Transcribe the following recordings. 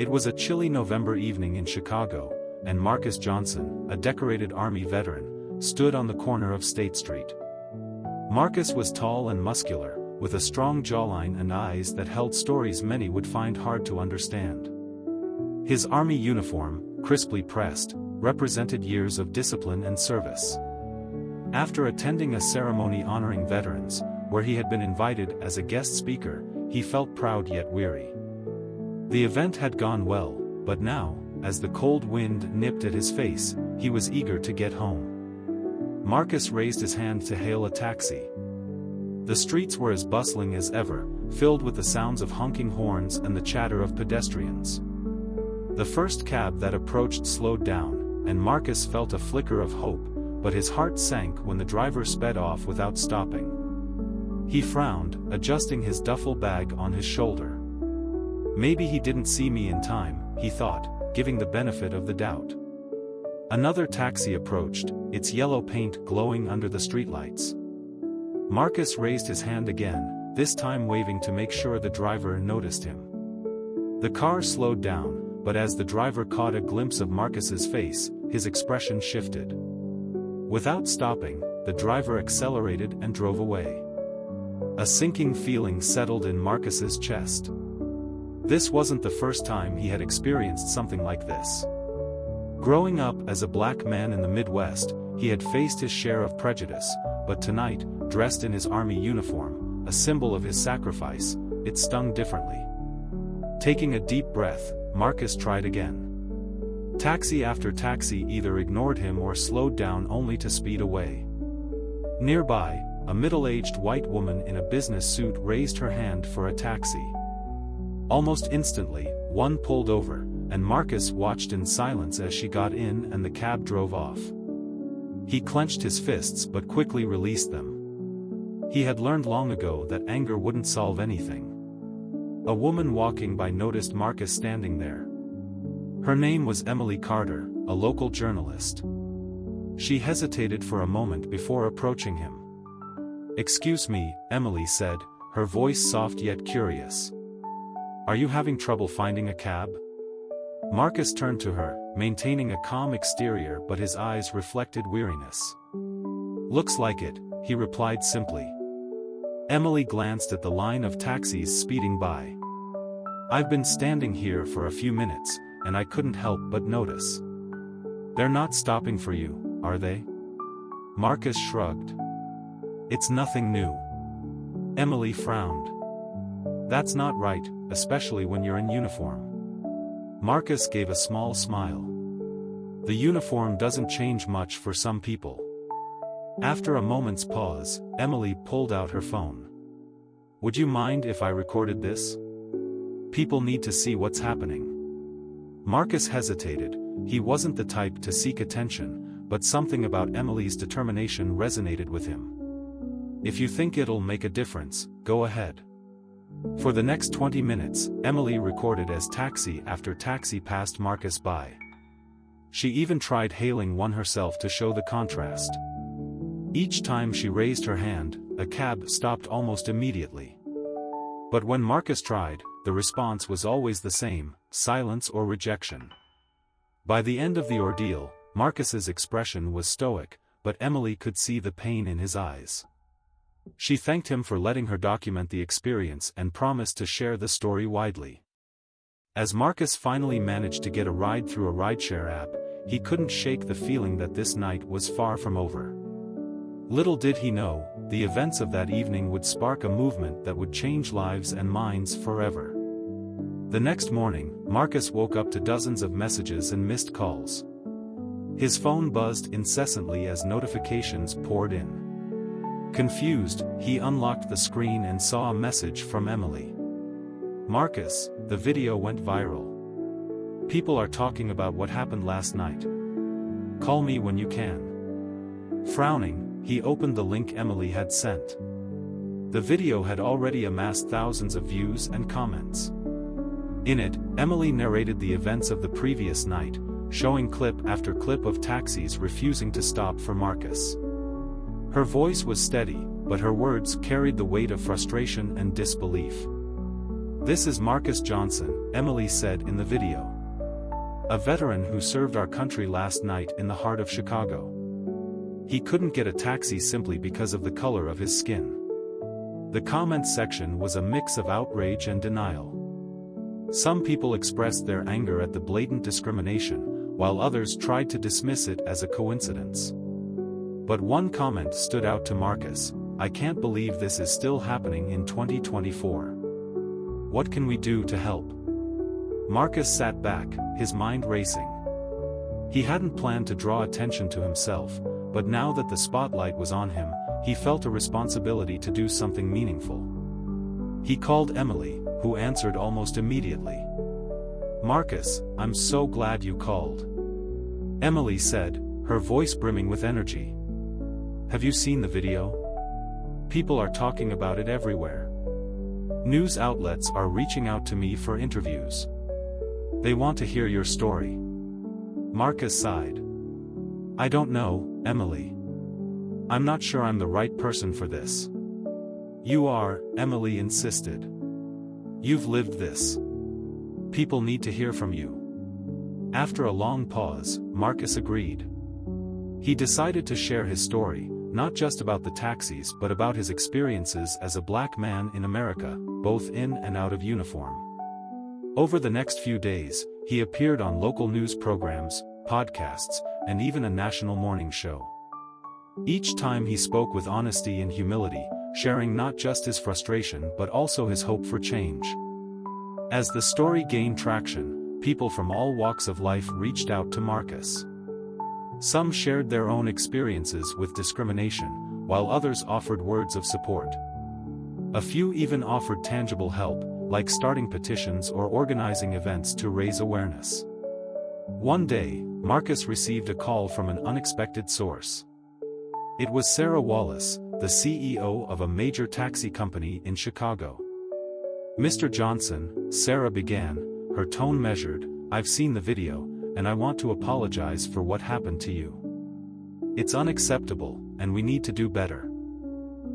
It was a chilly November evening in Chicago, and Marcus Johnson, a decorated Army veteran, stood on the corner of State Street. Marcus was tall and muscular, with a strong jawline and eyes that held stories many would find hard to understand. His Army uniform, crisply pressed, represented years of discipline and service. After attending a ceremony honoring veterans, where he had been invited as a guest speaker, he felt proud yet weary. The event had gone well, but now, as the cold wind nipped at his face, he was eager to get home. Marcus raised his hand to hail a taxi. The streets were as bustling as ever, filled with the sounds of honking horns and the chatter of pedestrians. The first cab that approached slowed down, and Marcus felt a flicker of hope, but his heart sank when the driver sped off without stopping. He frowned, adjusting his duffel bag on his shoulder. Maybe he didn't see me in time, he thought, giving the benefit of the doubt. Another taxi approached, its yellow paint glowing under the streetlights. Marcus raised his hand again, this time waving to make sure the driver noticed him. The car slowed down, but as the driver caught a glimpse of Marcus's face, his expression shifted. Without stopping, the driver accelerated and drove away. A sinking feeling settled in Marcus's chest. This wasn't the first time he had experienced something like this. Growing up as a black man in the Midwest, he had faced his share of prejudice, but tonight, dressed in his Army uniform, a symbol of his sacrifice, it stung differently. Taking a deep breath, Marcus tried again. Taxi after taxi either ignored him or slowed down only to speed away. Nearby, a middle-aged white woman in a business suit raised her hand for a taxi. Almost instantly, one pulled over, and Marcus watched in silence as she got in and the cab drove off. He clenched his fists but quickly released them. He had learned long ago that anger wouldn't solve anything. A woman walking by noticed Marcus standing there. Her name was Emily Carter, a local journalist. She hesitated for a moment before approaching him. "Excuse me," Emily said, her voice soft yet curious. "Are you having trouble finding a cab?" Marcus turned to her, maintaining a calm exterior but his eyes reflected weariness. "Looks like it," he replied simply. Emily glanced at the line of taxis speeding by. "I've been standing here for a few minutes, and I couldn't help but notice." "They're not stopping for you, are they?" Marcus shrugged. "It's nothing new." Emily frowned. "That's not right, especially when you're in uniform." Marcus gave a small smile. "The uniform doesn't change much for some people." After a moment's pause, Emily pulled out her phone. "Would you mind if I recorded this? People need to see what's happening." Marcus hesitated. He wasn't the type to seek attention, but something about Emily's determination resonated with him. "If you think it'll make a difference, go ahead." For the next 20 minutes, Emily recorded as taxi after taxi passed Marcus by. She even tried hailing one herself to show the contrast. Each time she raised her hand, a cab stopped almost immediately. But when Marcus tried, the response was always the same, silence or rejection. By the end of the ordeal, Marcus's expression was stoic, but Emily could see the pain in his eyes. She thanked him for letting her document the experience and promised to share the story widely. As Marcus finally managed to get a ride through a rideshare app, he couldn't shake the feeling that this night was far from over. Little did he know, the events of that evening would spark a movement that would change lives and minds forever. The next morning, Marcus woke up to dozens of messages and missed calls. His phone buzzed incessantly as notifications poured in. Confused, he unlocked the screen and saw a message from Emily. "Marcus, the video went viral. People are talking about what happened last night. Call me when you can." Frowning, he opened the link Emily had sent. The video had already amassed thousands of views and comments. In it, Emily narrated the events of the previous night, showing clip after clip of taxis refusing to stop for Marcus. Her voice was steady, but her words carried the weight of frustration and disbelief. "This is Marcus Johnson," Emily said in the video. "A veteran who served our country last night in the heart of Chicago. He couldn't get a taxi simply because of the color of his skin." The comments section was a mix of outrage and denial. Some people expressed their anger at the blatant discrimination, while others tried to dismiss it as a coincidence. But one comment stood out to Marcus: "I can't believe this is still happening in 2024. What can we do to help?" Marcus sat back, his mind racing. He hadn't planned to draw attention to himself, but now that the spotlight was on him, he felt a responsibility to do something meaningful. He called Emily, who answered almost immediately. "Marcus, I'm so glad you called," Emily said, her voice brimming with energy. "Have you seen the video? People are talking about it everywhere. News outlets are reaching out to me for interviews. They want to hear your story." Marcus sighed. "I don't know, Emily. I'm not sure I'm the right person for this." "You are," Emily insisted. "You've lived this. People need to hear from you." After a long pause, Marcus agreed. He decided to share his story, not just about the taxis but about his experiences as a black man in America, both in and out of uniform. Over the next few days, he appeared on local news programs, podcasts, and even a national morning show. Each time he spoke with honesty and humility, sharing not just his frustration but also his hope for change. As the story gained traction, people from all walks of life reached out to Marcus. Some shared their own experiences with discrimination, while others offered words of support. A few even offered tangible help, like starting petitions or organizing events to raise awareness. One day, Marcus received a call from an unexpected source. It was Sarah Wallace, the CEO of a major taxi company in Chicago. "Mr. Johnson," Sarah began, her tone measured, "I've seen the video, and I want to apologize for what happened to you. It's unacceptable, and we need to do better."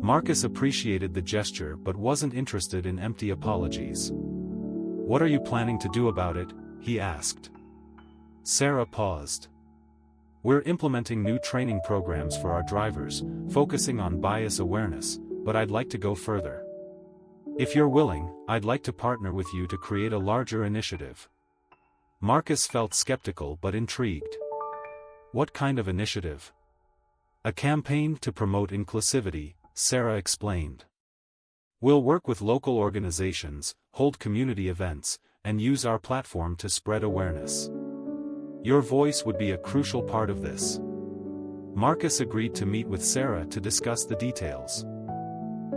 Marcus appreciated the gesture but wasn't interested in empty apologies. "What are you planning to do about it?" he asked. Sarah paused. "We're implementing new training programs for our drivers, focusing on bias awareness, but I'd like to go further. If you're willing, I'd like to partner with you to create a larger initiative." Marcus felt skeptical but intrigued. "What kind of initiative?" "A campaign to promote inclusivity," Sarah explained. "We'll work with local organizations, hold community events, and use our platform to spread awareness. Your voice would be a crucial part of this." Marcus agreed to meet with Sarah to discuss the details.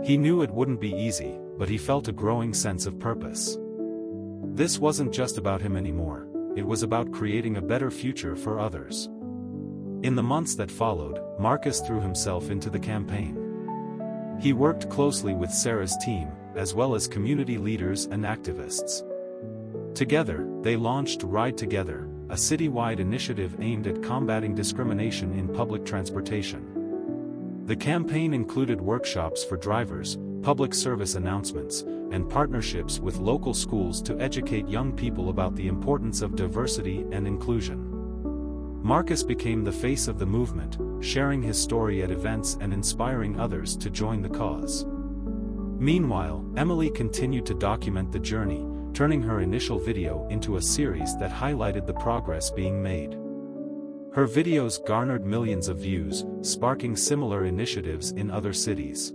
He knew it wouldn't be easy, but he felt a growing sense of purpose. This wasn't just about him anymore, it was about creating a better future for others. In the months that followed, Marcus threw himself into the campaign. He worked closely with Sarah's team, as well as community leaders and activists. Together, they launched Ride Together, a citywide initiative aimed at combating discrimination in public transportation. The campaign included workshops for drivers, public service announcements, and partnerships with local schools to educate young people about the importance of diversity and inclusion. Marcus became the face of the movement, sharing his story at events and inspiring others to join the cause. Meanwhile, Emily continued to document the journey, turning her initial video into a series that highlighted the progress being made. Her videos garnered millions of views, sparking similar initiatives in other cities.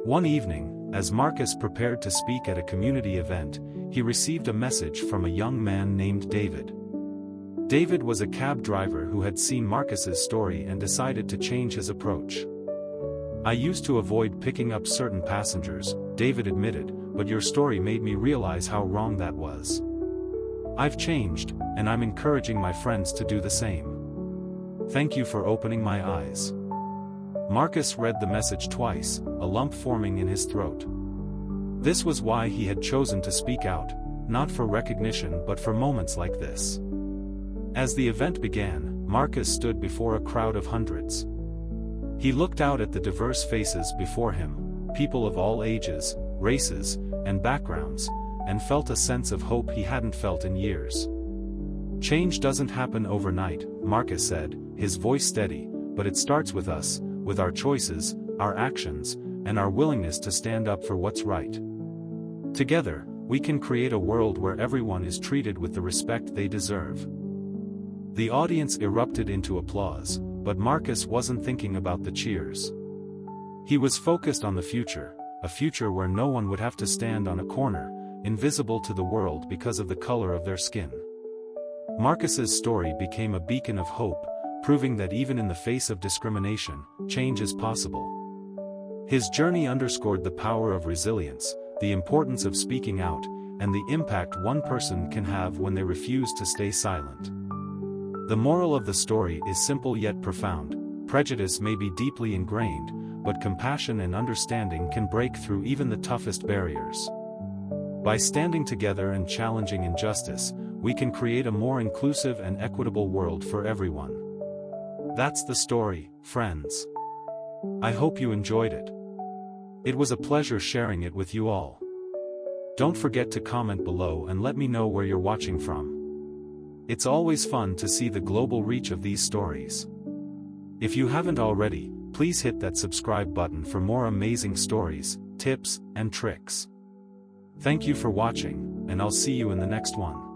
One evening, as Marcus prepared to speak at a community event, he received a message from a young man named David. David was a cab driver who had seen Marcus's story and decided to change his approach. "I used to avoid picking up certain passengers," David admitted, "but your story made me realize how wrong that was. I've changed, and I'm encouraging my friends to do the same. Thank you for opening my eyes." Marcus read the message twice, a lump forming in his throat. This was why he had chosen to speak out, not for recognition but for moments like this. As the event began, Marcus stood before a crowd of hundreds. He looked out at the diverse faces before him, people of all ages, races, and backgrounds, and felt a sense of hope he hadn't felt in years. "Change doesn't happen overnight," Marcus said, his voice steady, "but it starts with us, with our choices, our actions, and our willingness to stand up for what's right. Together, we can create a world where everyone is treated with the respect they deserve." The audience erupted into applause, but Marcus wasn't thinking about the cheers. He was focused on the future, a future where no one would have to stand on a corner, invisible to the world because of the color of their skin. Marcus's story became a beacon of hope, proving that even in the face of discrimination, change is possible. His journey underscored the power of resilience, the importance of speaking out, and the impact one person can have when they refuse to stay silent. The moral of the story is simple yet profound: prejudice may be deeply ingrained, but compassion and understanding can break through even the toughest barriers. By standing together and challenging injustice, we can create a more inclusive and equitable world for everyone. That's the story, friends. I hope you enjoyed it. It was a pleasure sharing it with you all. Don't forget to comment below and let me know where you're watching from. It's always fun to see the global reach of these stories. If you haven't already, please hit that subscribe button for more amazing stories, tips, and tricks. Thank you for watching, and I'll see you in the next one.